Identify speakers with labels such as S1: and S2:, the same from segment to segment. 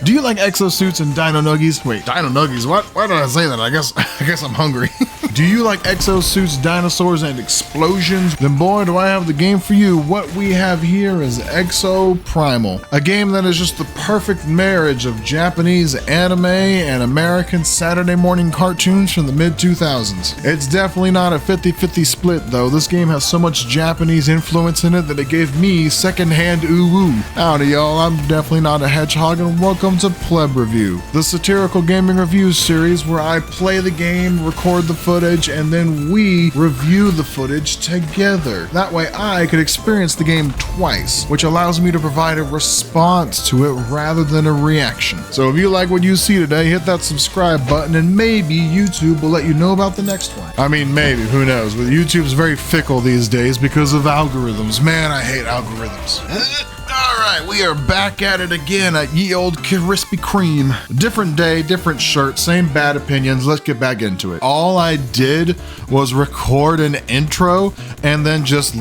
S1: Do you like exosuits and dino nuggies? Wait, dino nuggies? What? Why did I say that? I guess I'm hungry. Do you like exosuits, dinosaurs, and explosions? Then boy, do I have the game for you. What we have here is Exoprimal, a game that is just the perfect marriage of Japanese anime and American Saturday morning cartoons from the mid-2000s. It's definitely not a 50-50 split though. This game has so much Japanese influence in it that it gave me secondhand ooh-woo. Howdy y'all, I'm definitely not a hedgehog and welcome to Pleb Review, the satirical gaming reviews series where I play the game, record the footage, and then we review the footage together. That way I could experience the game twice, which allows me to provide a response to it rather than a reaction. So if you like what you see today, hit that subscribe button and maybe YouTube will let you know about the next one. I mean, maybe, who knows? But YouTube's very fickle these days because of algorithms. Man, I hate algorithms. Alright, we are back at it again at ye old Krispy Kreme. Different day, different shirt, same bad opinions. Let's get back into it. All I did was record an intro and then just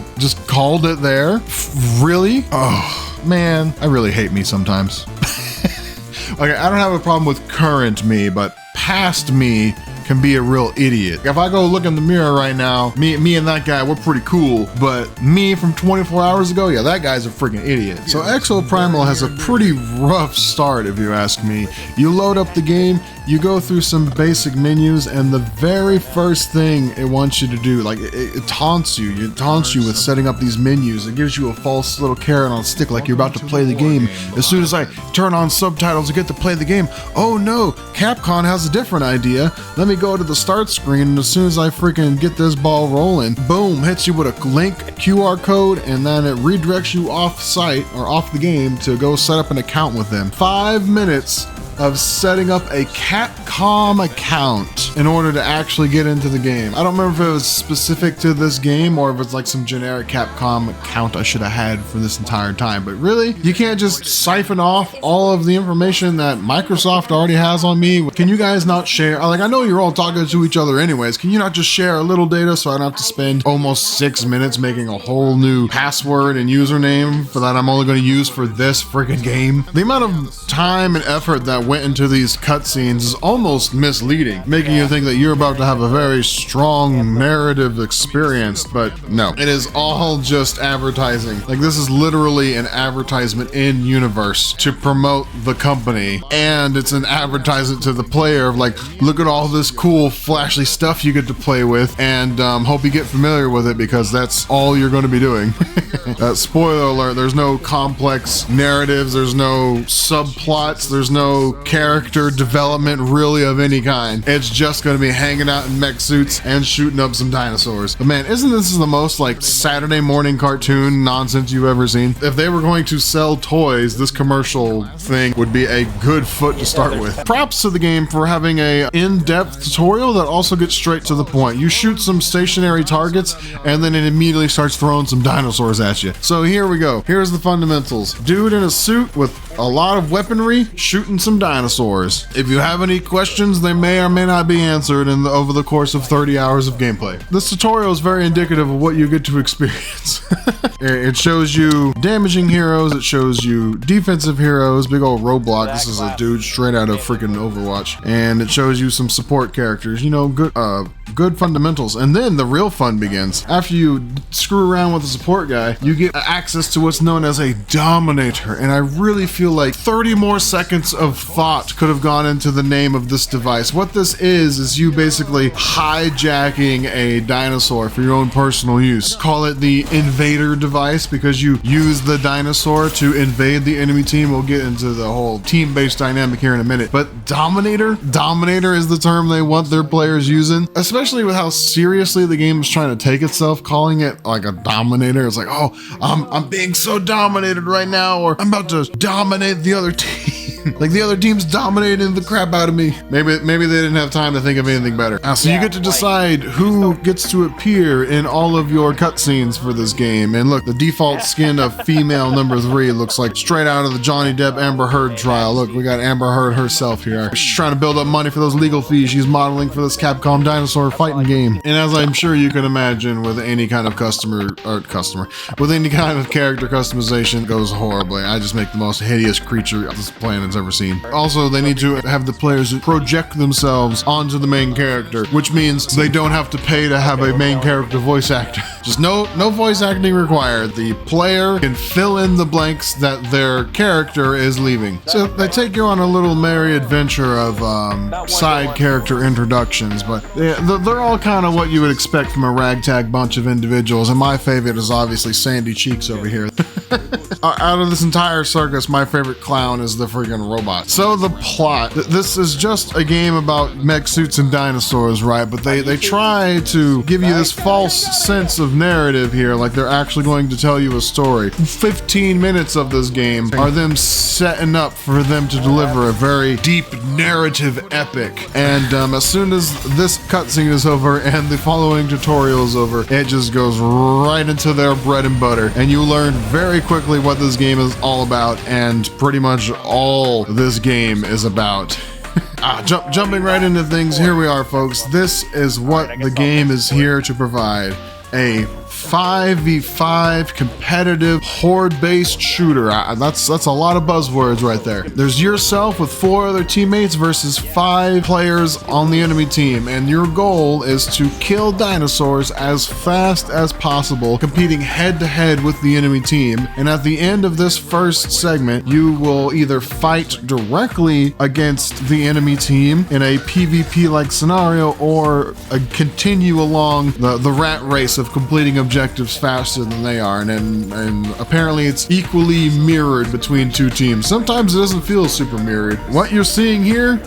S1: called it there. Really? Oh, man, I really hate me sometimes. Okay, I don't have a problem with current me, but past me can be a real idiot. If I go look in the mirror right now, me and that guy, we're pretty cool, but me from 24 hours ago, yeah, that guy's a freaking idiot. So Exoprimal has a pretty rough start, if you ask me. You load up the game, you go through some basic menus, and the very first thing it wants you to do, like it taunts you. It taunts you with setting up these menus. It gives you a false little carrot on a stick like you're about to play the game. As soon as I turn on subtitles to get to play the game, oh no, Capcom has a different idea. Let me go to the start screen, and as soon as I freaking get this ball rolling, boom, hits you with a link, QR code, and then it redirects you off site or off the game to go set up an account with them. 5 minutes of setting up a Capcom account in order to actually get into the game. I don't remember if it was specific to this game or if it's like some generic Capcom account I should have had for this entire time. But really, you can't just siphon off all of the information that Microsoft already has on me. Can you guys not share? Like, I know you're all talking to each other anyways. Can you not just share a little data so I don't have to spend almost 6 minutes making a whole new password and username for that I'm only going to use for this freaking game? The amount of time and effort that went into these cutscenes is almost misleading, making you think that you're about to have a very strong narrative experience, but no, it is all just advertising. Like, this is literally an advertisement in universe to promote the company, and it's an advertisement to the player of like, look at all this cool flashy stuff you get to play with, and hope you get familiar with it because that's all you're going to be doing. Spoiler alert, there's no complex narratives, there's no subplots, there's no character development really of any kind. It's just going to be hanging out in mech suits and shooting up some dinosaurs. But man, isn't this the most like Saturday morning cartoon nonsense you've ever seen? If they were going to sell toys, this commercial thing would be a good foot to start with. Props to the game for having a in-depth tutorial that also gets straight to the point. You shoot some stationary targets and then it immediately starts throwing some dinosaurs at you. So here we go. Here's the fundamentals. Dude in a suit with a lot of weaponry shooting some dinosaurs. If you have any questions, they may or may not be answered over the course of 30 hours of gameplay. This tutorial is very indicative of what you get to experience. It shows you damaging heroes, it shows you defensive heroes, big old roadblock. This is a dude straight out of freaking Overwatch. And it shows you some support characters, you know, good fundamentals. And then the real fun begins. After you screw around with the support guy, you get access to what's known as a Dominator. And I really feel like 30 more seconds of thought could have gone into the name of this device. What this is you basically hijacking a dinosaur for your own personal use. Call it the invader device because you use the dinosaur to invade the enemy team. We'll get into the whole team-based dynamic here in a minute. But Dominator is the term they want their players using, especially with how seriously the game is trying to take itself, calling it like a Dominator. It's like, oh, I'm being so dominated right now, or I'm about to dominate the other team. Like the other team's dominating the crap out of me. Maybe they didn't have time to think of anything better. So you get to decide who gets to appear in all of your cutscenes for this game. And look, the default skin of female number 3 looks like straight out of the Johnny Depp Amber Heard trial. Look, we got Amber Heard herself here. She's trying to build up money for those legal fees she's modeling for this Capcom dinosaur fighting game. And as I'm sure you can imagine, with any kind of with any kind of character customization, it goes horribly. I just make the most hideous creature this planet anyone's ever seen. Also, they need to have the players project themselves onto the main character, which means they don't have to pay to have a main character voice actor. Just no voice acting required. The player can fill in the blanks that their character is leaving. So they take you on a little merry adventure of side character introductions, but they're all kind of what you would expect from a ragtag bunch of individuals, and my favorite is obviously Sandy Cheeks over here. Out of this entire circus, my favorite clown is the freaking robot. So the plot, this is just a game about mech suits and dinosaurs, right? But they try to give you this false sense of narrative here, like they're actually going to tell you a story. 15 minutes of this game are them setting up for them to deliver a very deep narrative epic. And as soon as this cutscene is over and the following tutorial is over, it just goes right into their bread and butter. And you learn very quickly what this game is all about, and pretty much all this game is about. Jumping right into things, here we are, folks. This is what the game is here to provide. A 5v5 competitive horde-based shooter. That's a lot of buzzwords right there. There's yourself with 4 other teammates versus 5 players on the enemy team, and your goal is to kill dinosaurs as fast as possible, competing head-to-head with the enemy team. And at the end of this first segment, you will either fight directly against the enemy team in a PvP-like scenario, or continue along the rat race of completing objectives faster than they are, and apparently it's equally mirrored between 2 teams. Sometimes it doesn't feel super mirrored. What you're seeing here,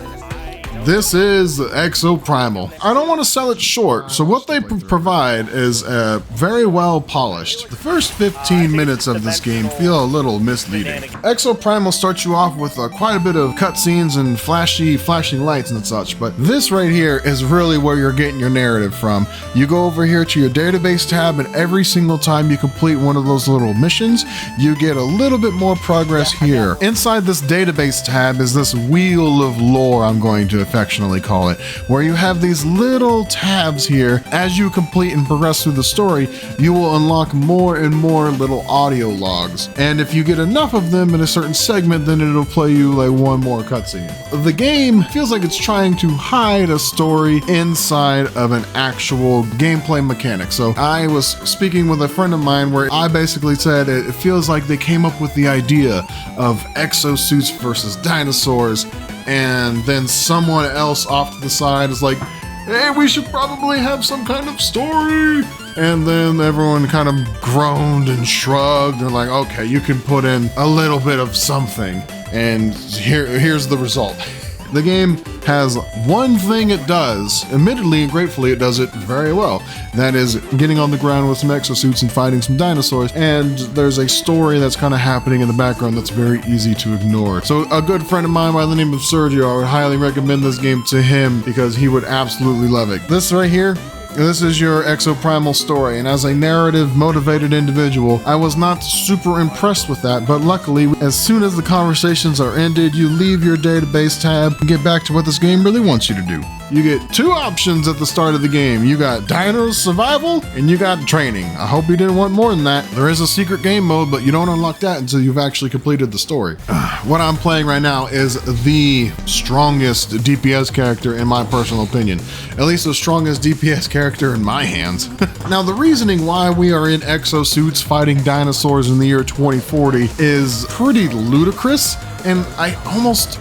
S1: this is Exoprimal. I don't want to sell it short, so what they provide is very well polished. The first 15 minutes of this game feel a little misleading. Exoprimal starts you off with quite a bit of cutscenes and flashing lights and such, but this right here is really where you're getting your narrative from. You go over here to your database tab, and every single time you complete one of those little missions, you get a little bit more progress here. Inside this database tab is this wheel of lore, I'm going to affectionately call it, where you have these little tabs here. As you complete and progress through the story, you will unlock more and more little audio logs, and if you get enough of them in a certain segment, then it'll play you like one more cutscene. The game feels like it's trying to hide a story inside of an actual gameplay mechanic. So I was speaking with a friend of mine where I basically said it feels like they came up with the idea of exosuits versus dinosaurs, and then someone else off to the side is like, hey, we should probably have some kind of story. And then everyone kind of groaned and shrugged. They're like, okay, you can put in a little bit of something. And here's the result. The game has one thing it does. Admittedly and gratefully, it does it very well. That is getting on the ground with some exosuits and fighting some dinosaurs. And there's a story that's kind of happening in the background that's very easy to ignore. So a good friend of mine by the name of Sergio, I would highly recommend this game to him because he would absolutely love it. This right here, this is your Exoprimal story, and as a narrative-motivated individual, I was not super impressed with that, but luckily, as soon as the conversations are ended, you leave your database tab and get back to what this game really wants you to do. You get 2 options at the start of the game. You got Dino Survival, and you got Training. I hope you didn't want more than that. There is a secret game mode, but you don't unlock that until you've actually completed the story. What I'm playing right now is the strongest DPS character in my personal opinion. At least the strongest DPS character in my hands. Now, the reasoning why we are in exosuits fighting dinosaurs in the year 2040 is pretty ludicrous, and I almost...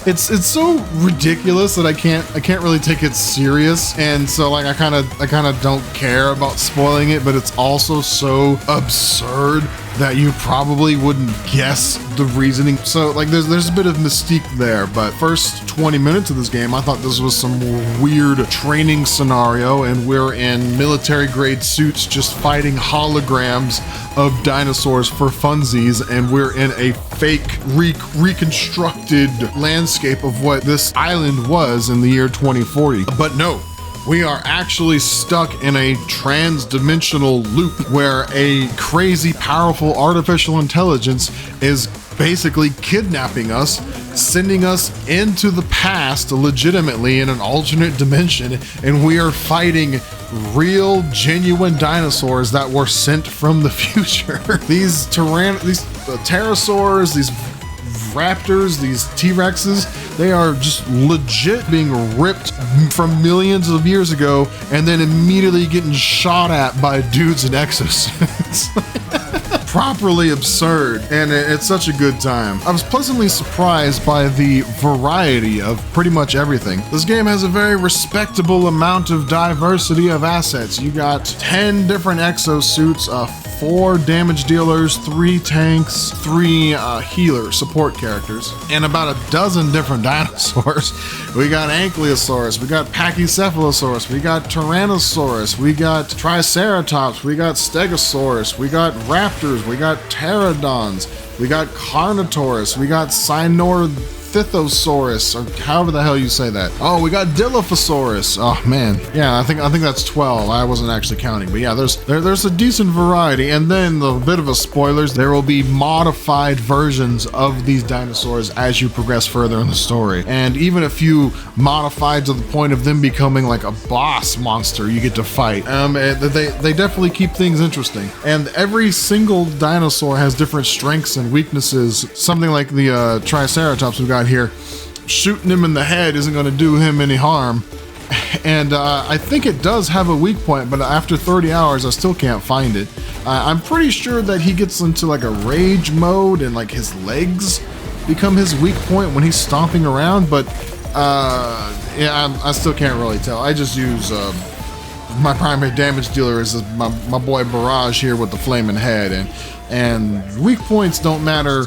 S1: It's so ridiculous that I can't really take it serious, and so like I kind of don't care about spoiling it, but it's also so absurd that you probably wouldn't guess the reasoning. So like there's a bit of mystique there, but first 20 minutes of this game, I thought this was some weird training scenario, and we're in military grade suits just fighting holograms of dinosaurs for funsies, and we're in a fake reconstructed landscape of what this island was in the year 2040. But no, we are actually stuck in a trans-dimensional loop where a crazy powerful artificial intelligence is basically kidnapping us, sending us into the past legitimately in an alternate dimension, and we are fighting real, genuine dinosaurs that were sent from the future. These pterosaurs, these raptors, these T-Rexes, they are just legit being ripped from millions of years ago and then immediately getting shot at by dudes in exosuits. Properly absurd, and it's such a good time. I was pleasantly surprised by the variety of pretty much everything. This game has a very respectable amount of diversity of assets. You got 10 different exosuits, 4 damage dealers, 3 tanks, 3 healer support characters, and about a dozen different dinosaurs. We got Ankylosaurus, we got Pachycephalosaurus, we got Tyrannosaurus, we got Triceratops, we got Stegosaurus, we got Raptors, we got Pterodons, we got Carnotaurus, we got Sinornithosaurus, or however the hell you say that. Oh, we got Dilophosaurus. Oh man, yeah, I think that's 12. I wasn't actually counting, but yeah, there's a decent variety. And then a bit of a spoilers: there will be modified versions of these dinosaurs as you progress further in the story, and even a few modified to the point of them becoming like a boss monster you get to fight. They definitely keep things interesting, and every single dinosaur has different strengths and weaknesses. Something like the Triceratops we've got here, shooting him in the head isn't going to do him any harm. And I think it does have a weak point, but after 30 hours I still can't find it. I'm pretty sure that he gets into like a rage mode and like his legs become his weak point when he's stomping around, but yeah, I still can't really tell. I just use my primary damage dealer is my boy Barrage here with the flaming head, and weak points don't matter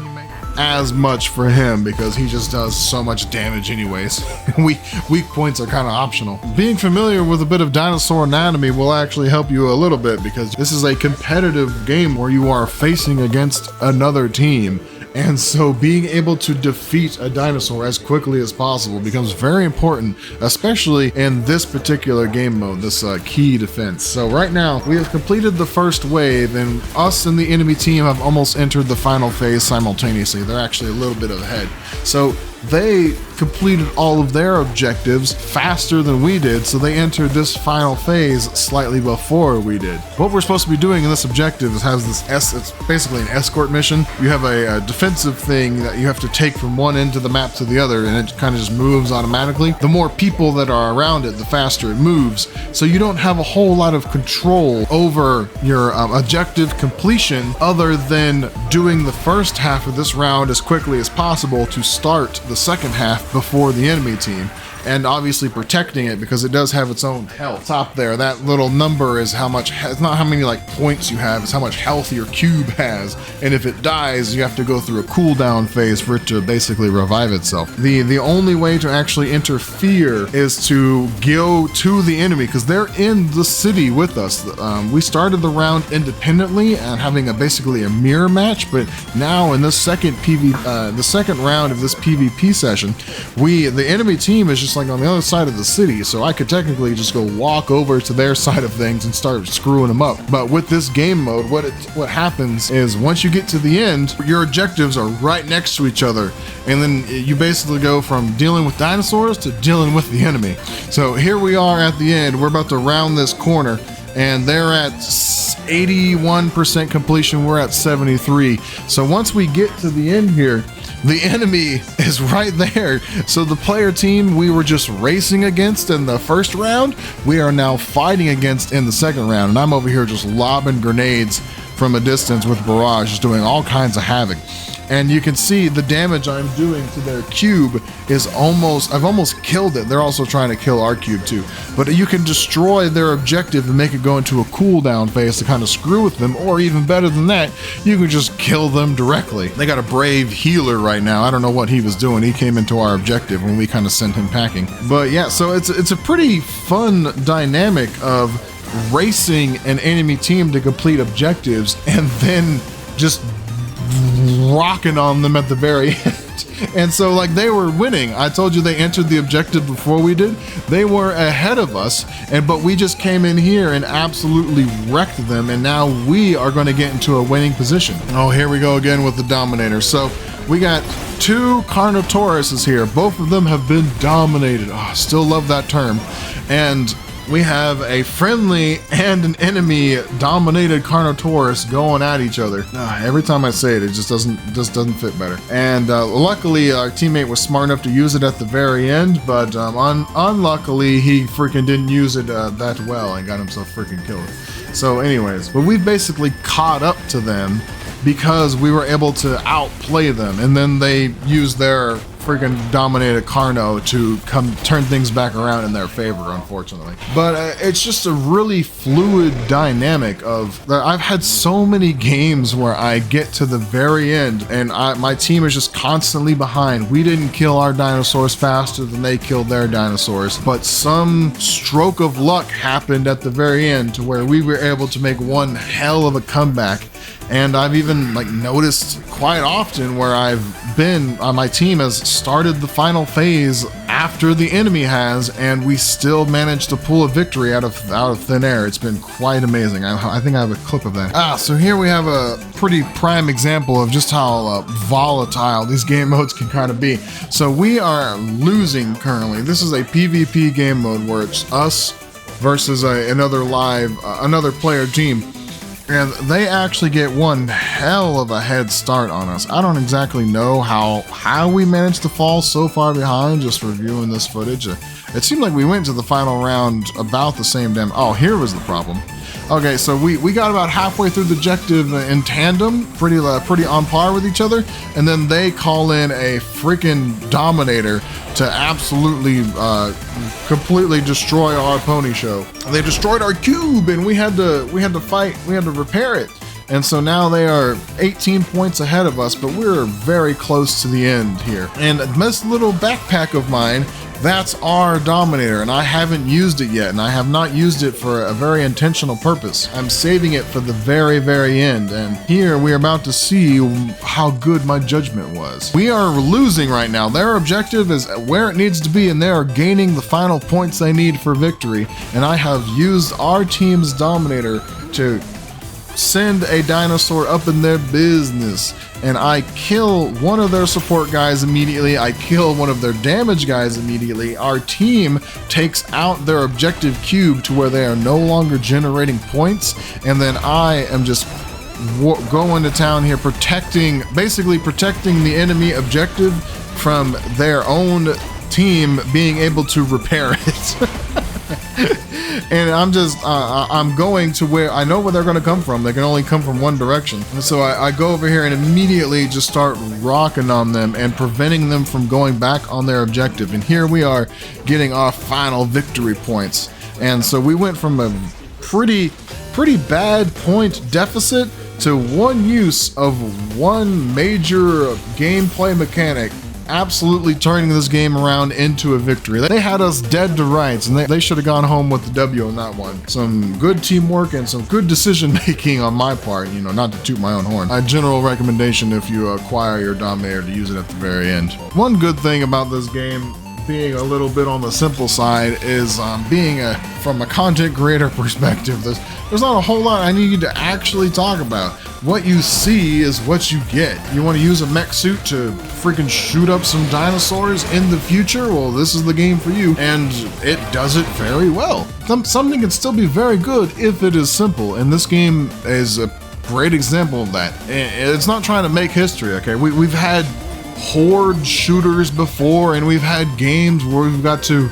S1: as much for him because he just does so much damage anyways. Weak points are kind of optional. Being familiar with a bit of dinosaur anatomy will actually help you a little bit, because this is a competitive game where you are facing against another team. And so being able to defeat a dinosaur as quickly as possible becomes very important, especially in this particular game mode, this key defense. So right now, we have completed the first wave, and us and the enemy team have almost entered the final phase simultaneously. They're actually a little bit ahead. So they completed all of their objectives faster than we did, so they entered this final phase slightly before we did. What we're supposed to be doing in this objective is it's basically an escort mission. You have a defensive thing that you have to take from one end of the map to the other, and it kind of just moves automatically. The more people that are around it, the faster it moves, so you don't have a whole lot of control over your objective completion other than doing the first half of this round as quickly as possible to start the second half before the enemy team, and obviously protecting it because it does have its own health. Top there, that little number is how much, it's not how many like points you have, it's how much health your cube has, and if it dies you have to go through a cooldown phase for it to basically revive itself. The only way to actually interfere is to go to the enemy because they're in the city with us. We started the round independently and having basically a mirror match, but now in this second the second round of this PvP session, the enemy team is just like on the other side of the city, so I could technically just go walk over to their side of things and start screwing them up. But with this game mode, what happens is once you get to the end, your objectives are right next to each other, and then you basically go from dealing with dinosaurs to dealing with the enemy. So here we are at the end. We're about to round this corner, and they're at 81% completion. We're at 73. So once we get to the end here, the enemy is right there. So the player team we were just racing against in the first round, we are now fighting against in the second round. And I'm over here just lobbing grenades from a distance with Barrage, just doing all kinds of havoc. And you can see the damage I'm doing to their cube is I've almost killed it. They're also trying to kill our cube too. But you can destroy their objective and make it go into a cooldown phase to kind of screw with them, or even better than that, you can just kill them directly. They got a brave healer right now. I don't know what he was doing. He came into our objective when we kind of sent him packing. But yeah, so it's a pretty fun dynamic of racing an enemy team to complete objectives and then just rocking on them at the very end. And so like they were winning. I told you they entered the objective before we did. They were ahead of us, but we just came in here and absolutely wrecked them, and now we are going to get into a winning position. Oh, here we go again with the Dominator. So we got 2 Carnotauruses here. Both of them have been dominated. Oh, still love that term. And we have a friendly and an enemy dominated Carnotaurus going at each other. Every time I say it, it just doesn't fit better. And luckily, our teammate was smart enough to use it at the very end, but unluckily, he freaking didn't use it that well and got himself freaking killed. So anyways, but we basically caught up to them because we were able to outplay them, and then they used their freaking dominated Carno to come turn things back around in their favor, unfortunately. But it's just a really fluid dynamic of I've had so many games where I get to the very end and my team is just constantly behind. We didn't kill our dinosaurs faster than they killed their dinosaurs, but some stroke of luck happened at the very end to where we were able to make one hell of a comeback. And I've even noticed quite often where I've been, my team has started the final phase after the enemy has, and we still managed to pull a victory out of thin air. It's been quite amazing. I think I have a clip of that. So here we have a pretty prime example of just how volatile these game modes can kind of be. So we are losing currently. This is a PvP game mode where it's us versus another player team. And they actually get one hell of a head start on us. I don't exactly know how we managed to fall so far behind just reviewing this footage. It seemed like we went to the final round about the same damn... Oh, here was the problem. Okay, so we got about halfway through the objective in tandem, pretty on par with each other, and then they call in a freaking Dominator to absolutely, completely destroy our pony show. They destroyed our cube, and we had to fight, we had to repair it. And so now they are 18 points ahead of us, but we're very close to the end here. And this little backpack of mine, that's our Dominator, and I haven't used it yet, and I have not used it for a very intentional purpose. I'm saving it for the very, very end, and here we are about to see how good my judgment was. We are losing right now. Their objective is where it needs to be, and they are gaining the final points they need for victory, and I have used our team's Dominator to send a dinosaur up in their business, and I kill one of their support guys immediately. I kill one of their damage guys immediately. Our team takes out their objective cube to where they are no longer generating points, and then I am just going to town here basically protecting the enemy objective from their own team being able to repair it. And I'm going to where I know where they're going to come from. They can only come from one direction. And so I go over here and immediately just start rocking on them and preventing them from going back on their objective. And here we are getting our final victory points. And so we went from a pretty bad point deficit to one use of one major gameplay mechanic absolutely turning this game around into a victory. They had us dead to rights, and they should have gone home with the W on that one. Some good teamwork and some good decision making on my part, not to toot my own horn. A general recommendation if you acquire your Dominator to use it at the very end. One good thing about this game being a little bit on the simple side is from a content creator perspective, there's not a whole lot I need to actually talk about. What you see is what you get. You want to use a mech suit to freaking shoot up some dinosaurs in the future? Well, this is the game for you, and it does it very well. Something can still be very good if it is simple, and this game is a great example of that. It's not trying to make history, okay? We've had horde shooters before, and we've had games where we've got to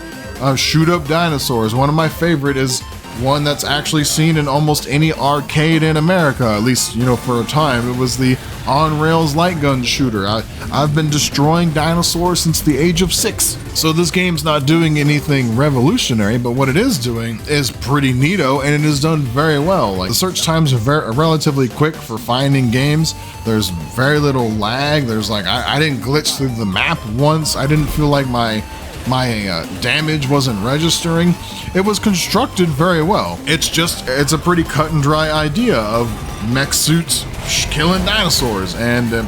S1: shoot up dinosaurs. One of my favorite is one that's actually seen in almost any arcade in America, at least, for a time. It was the on-rails light gun shooter. I've been destroying dinosaurs since the age of 6. So this game's not doing anything revolutionary, but what it is doing is pretty neato, and it is done very well. The search times are relatively quick for finding games. There's very little lag. There's I didn't glitch through the map once. I didn't feel like my damage wasn't registering. It was constructed very well. It's a pretty cut and dry idea of mech suits killing dinosaurs,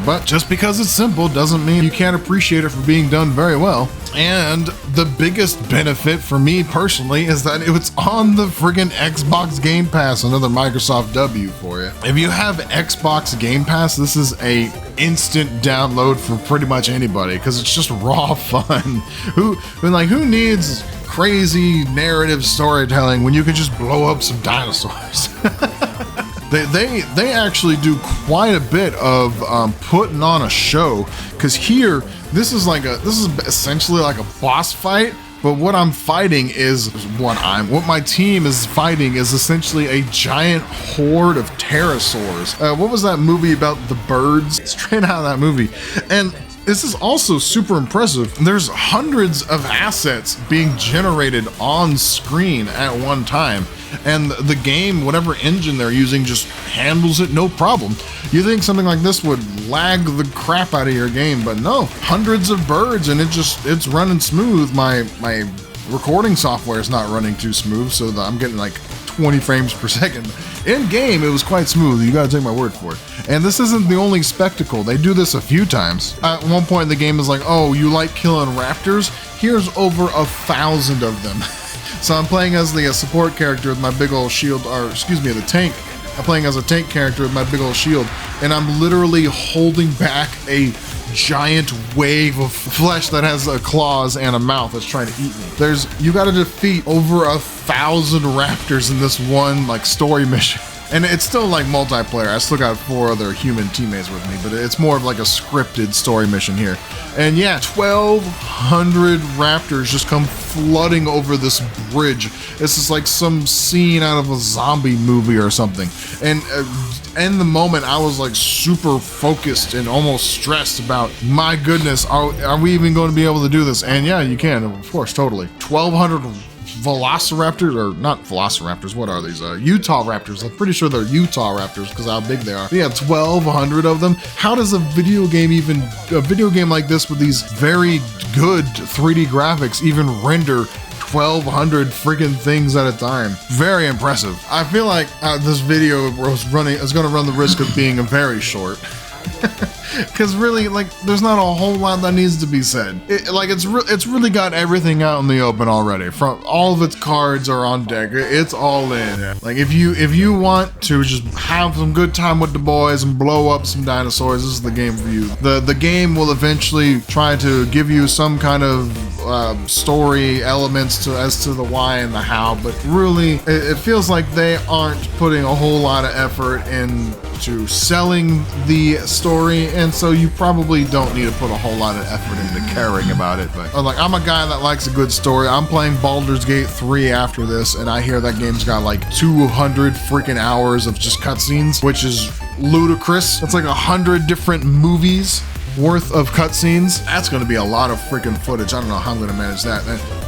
S1: but just because it's simple doesn't mean you can't appreciate it for being done very well. And the biggest benefit for me personally is that it's on the friggin' Xbox Game Pass, another Microsoft W for you. If you have Xbox Game Pass, this is a instant download for pretty much anybody because it's just raw fun. Who needs crazy narrative storytelling when you can just blow up some dinosaurs. They actually do quite a bit of putting on a show, because here this is essentially like a boss fight. But what I'm fighting is what my team is fighting is essentially a giant horde of pterosaurs. What was that movie about the birds? Straight out of that movie. And this is also super impressive. There's hundreds of assets being generated on screen at one time. And the game, whatever engine they're using, just handles it no problem. You think something like this would lag the crap out of your game, but no. Hundreds of birds and it's running smooth. My recording software is not running too smooth, so that I'm getting like 20 frames per second. In game, it was quite smooth. You gotta take my word for it. And this isn't the only spectacle. They do this a few times. At one point, the game is like, oh, you like killing raptors? Here's over 1,000 of them. So I'm playing as the support character with my big old shield, or excuse me, the tank. I'm playing as a tank character with my big old shield, and I'm literally holding back a giant wave of flesh that has claws and a mouth that's trying to eat me. You gotta defeat over 1,000 raptors in this one like story mission. And it's still like multiplayer. I still got 4 other human teammates with me, but it's more of like a scripted story mission here. And yeah, 1,200 raptors just come flooding over this bridge. This is like some scene out of a zombie movie or something. And in the moment, I was like super focused and almost stressed about, my goodness, are we even going to be able to do this? And yeah, you can, of course, totally. 1,200 velociraptors, or not velociraptors, what are these? Utah raptors. I'm pretty sure they're Utah raptors because of how big they are. Yeah, 1,200 of them. How does a video game like this with these very good 3D graphics even render 1,200 freaking things at a time? Very impressive. I feel like this video is going to run the risk of being very short. Because really, like, there's not a whole lot that needs to be said. It's really got everything out in the open already. From all of its cards are on deck. It's all in. Yeah. Like, if you want to just have some good time with the boys and blow up some dinosaurs, this is the game for you. The game will eventually try to give you some kind of story elements as to the why and the how, but really, it feels like they aren't putting a whole lot of effort into selling the story, and so you probably don't need to put a whole lot of effort into caring about it. But like, I'm a guy that likes a good story. I'm playing Baldur's Gate 3 after this, and I hear that game's got like 200 freaking hours of just cutscenes, which is ludicrous. It's like 100 different movies worth of cutscenes. That's going to be a lot of freaking footage. I don't know how I'm going to manage that.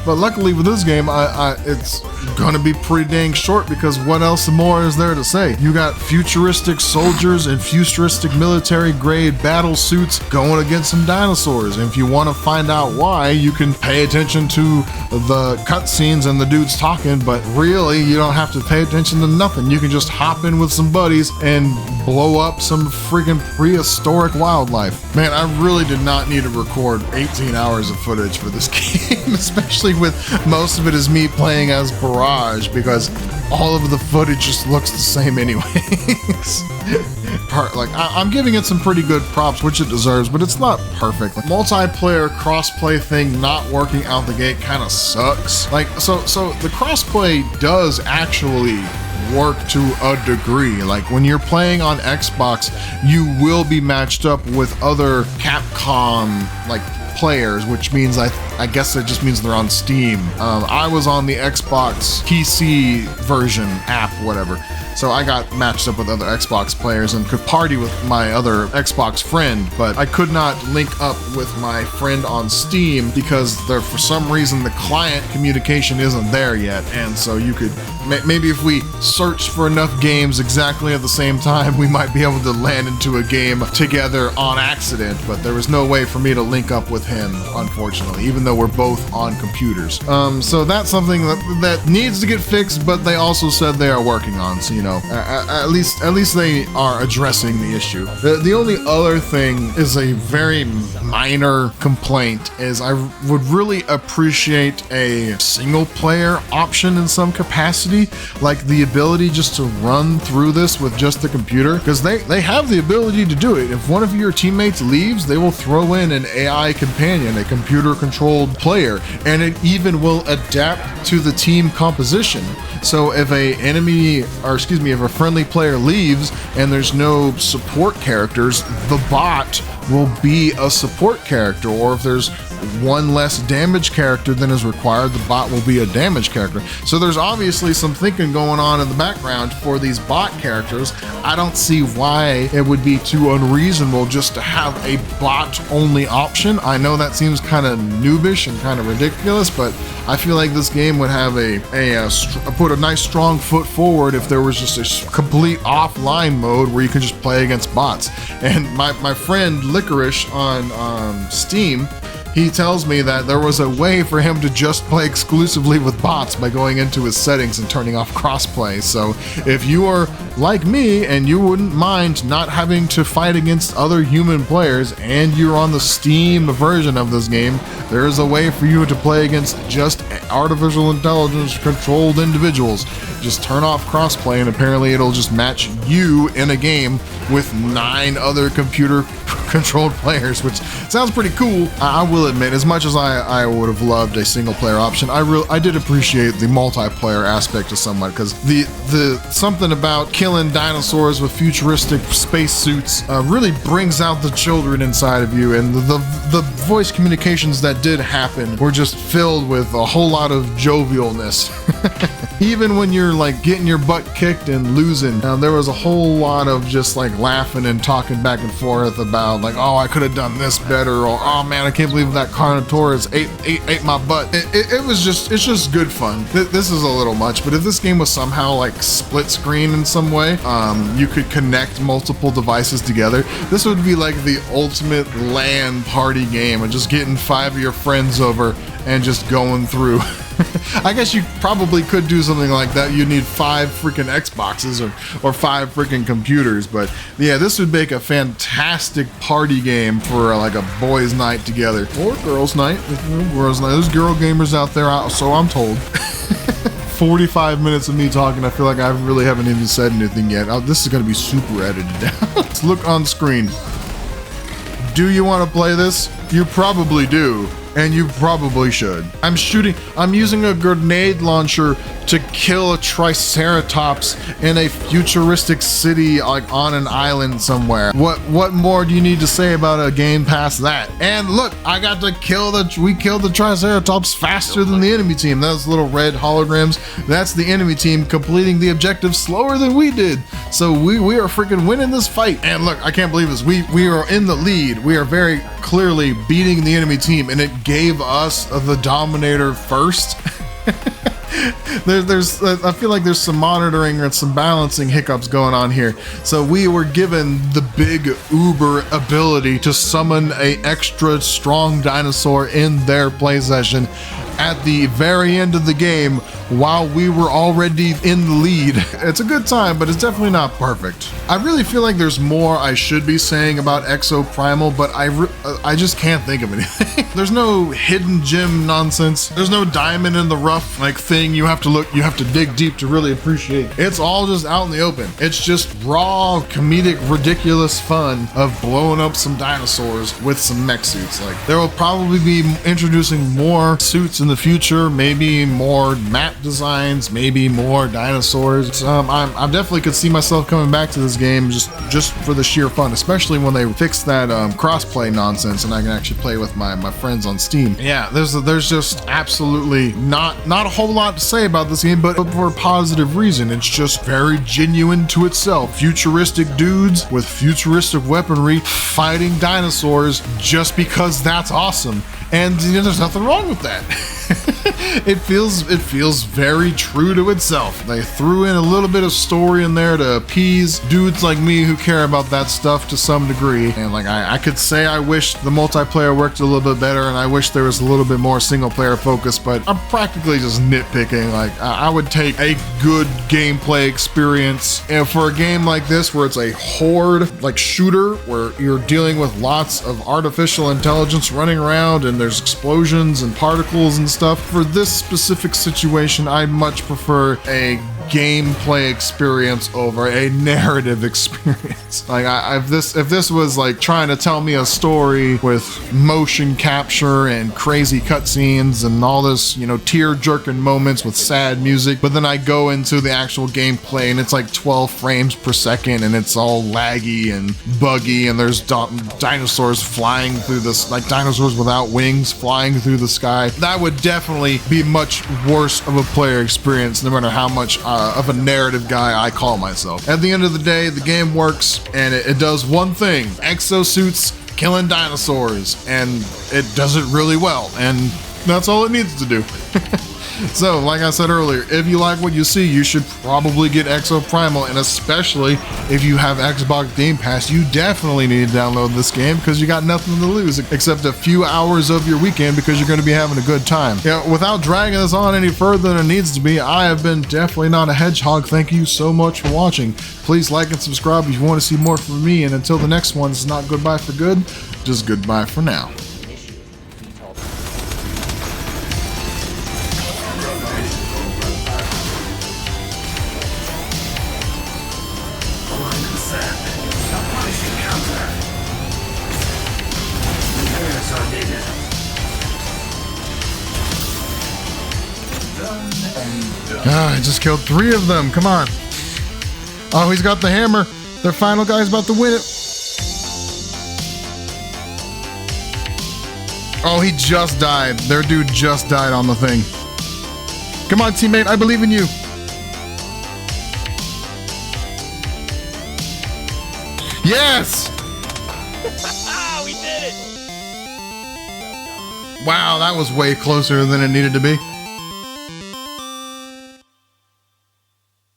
S1: But luckily with this game, it's going to be pretty dang short, because what else more is there to say? You got futuristic soldiers and futuristic military grade battle suits going against some dinosaurs. And if you want to find out why, you can pay attention to the cutscenes and the dudes talking, but really you don't have to pay attention to nothing. You can just hop in with some buddies and blow up some freaking prehistoric wildlife. Man, I really did not need to record 18 hours of footage for this game, especially with most of it is me playing as Barrage, because all of the footage just looks the same anyways. I'm giving it some pretty good props, which it deserves, but it's not perfect. Like, multiplayer crossplay thing not working out the gate kind of sucks. Like, so the crossplay does actually work to a degree. Like, when you're playing on Xbox, you will be matched up with other Capcom like players, which means I guess it just means they're on Steam. I was on the Xbox PC version app, whatever. So I got matched up with other Xbox players and could party with my other Xbox friend, but I could not link up with my friend on Steam because for some reason the client communication isn't there yet. And so you could, maybe if we search for enough games exactly at the same time, we might be able to land into a game together on accident, but there was no way for me to link up with him, unfortunately, even though we're both on computers. So that's something that needs to get fixed, but they also said they are working on, so, you know, at least they are addressing the issue. The only other thing is a very minor complaint, is I would really appreciate a single player option in some capacity, like the ability just to run through this with just the computer, because they have the ability to do it. If one of your teammates leaves, they will throw in an AI companion, a computer-controlled player, and it even will adapt to the team composition. So if if a friendly player leaves and there's no support characters, the bot will be a support character, or if there's one less damage character than is required, the bot will be a damage character. So there's obviously some thinking going on in the background for these bot characters. I don't see why it would be too unreasonable just to have a bot only option. I know that seems kind of noobish and kind of ridiculous, but I feel like this game would have put a nice strong foot forward if there was just a complete offline mode where you can just play against bots. And my friend Licorice on Steam, he tells me that there was a way for him to just play exclusively with bots by going into his settings and turning off crossplay. So if you are like me and you wouldn't mind not having to fight against other human players and you're on the Steam version of this game, there is a way for you to play against just artificial intelligence controlled individuals. Just turn off crossplay and apparently it'll just match you in a game with 9 other computer controlled players, which sounds pretty cool. I will admit, as much as I would have loved a single player option, I did appreciate the multiplayer aspect of somewhat, because the something about killing dinosaurs with futuristic spacesuits really brings out the children inside of you, and the voice communications that did happen were just filled with a whole lot of jovialness. Even when you're like getting your butt kicked and losing, there was a whole lot of just like laughing and talking back and forth about like, oh, I could have done this better, or oh man, I can't believe that Carnotaurus ate my butt. It's just good fun. This is a little much, but if this game was somehow like split screen in some way, you could connect multiple devices together. This would be like the ultimate LAN party game, and just getting 5 of your friends over and just going through. I guess you probably could do something like that. You'd need 5 freaking Xboxes or 5 freaking computers. But yeah, this would make a fantastic party game for like a boys' night together, or girls' night. There's girl gamers out there, so I'm told. 45 minutes of me talking. I feel like I really haven't even said anything yet. This is going to be super edited down. Let's look on screen. Do you want to play this? You probably do. And you probably should. I'm using a grenade launcher to kill a Triceratops in a futuristic city, like on an island somewhere. What more do you need to say about a game past that? And look, I got to we killed the Triceratops faster than the enemy team. Those little red holograms, that's the enemy team completing the objective slower than we did. So we are freaking winning this fight. And look, I can't believe this. We are in the lead. We are very clearly beating the enemy team, and it gave us the Dominator first. I feel like there's some monitoring and some balancing hiccups going on here. So we were given the big uber ability to summon a extra strong dinosaur in their play session at the very end of the game while we were already in the lead. It's a good time, but it's definitely not perfect. I really feel like there's more I should be saying about Exoprimal, but I just can't think of anything. There's no hidden gem nonsense. There's no diamond in the rough like thing you have to dig deep to really appreciate. It's all just out in the open. It's just raw, comedic, ridiculous fun of blowing up some dinosaurs with some mech suits. Like, there will probably be introducing more suits in the future, maybe more map designs, maybe more dinosaurs. I definitely could see myself coming back to this game just for the sheer fun, especially when they fix that crossplay nonsense and I can actually play with my friends on Steam. Yeah, there's just absolutely not a whole lot to say about this game, but for a positive reason. It's just very genuine to itself. Futuristic dudes with futuristic weaponry fighting dinosaurs just because that's awesome. And there's nothing wrong with that. It feels very true to itself. They threw in a little bit of story in there to appease dudes like me who care about that stuff to some degree. And like I could say I wish the multiplayer worked a little bit better, and I wish there was a little bit more single player focus, but I'm practically just nitpicking. Like I would take a good gameplay experience, and for a game like this where it's a horde like shooter where you're dealing with lots of artificial intelligence running around and there's explosions and particles and stuff, for this specific situation, I much prefer a gameplay experience over a narrative experience. Like if this was like trying to tell me a story with motion capture and crazy cutscenes and all this, you know, tear-jerking moments with sad music, but then I go into the actual gameplay and it's like 12 frames per second and it's all laggy and buggy and there's dinosaurs flying through this, like dinosaurs without wings flying through the sky, that would definitely be much worse of a player experience, no matter how much of a narrative guy I call myself. At the end of the day, the game works and it does one thing: exosuits killing dinosaurs, and it does it really well, and that's all it needs to do. So, like I said earlier, if you like what you see, you should probably get Exoprimal, and especially if you have Xbox Game Pass, you definitely need to download this game because you got nothing to lose except a few hours of your weekend because you're going to be having a good time. Yeah, without dragging this on any further than it needs to be, I have been Definitely Not a Hedgehog. Thank you so much for watching. Please like and subscribe if you want to see more from me, and until the next one, it's not goodbye for good, just goodbye for now. I just killed 3 of them. Come on. Oh, he's got the hammer. Their final guy's about to win it. Oh, he just died. Their dude just died on the thing. Come on, teammate. I believe in you. Yes!
S2: We did it!
S1: Wow, that was way closer than it needed to be.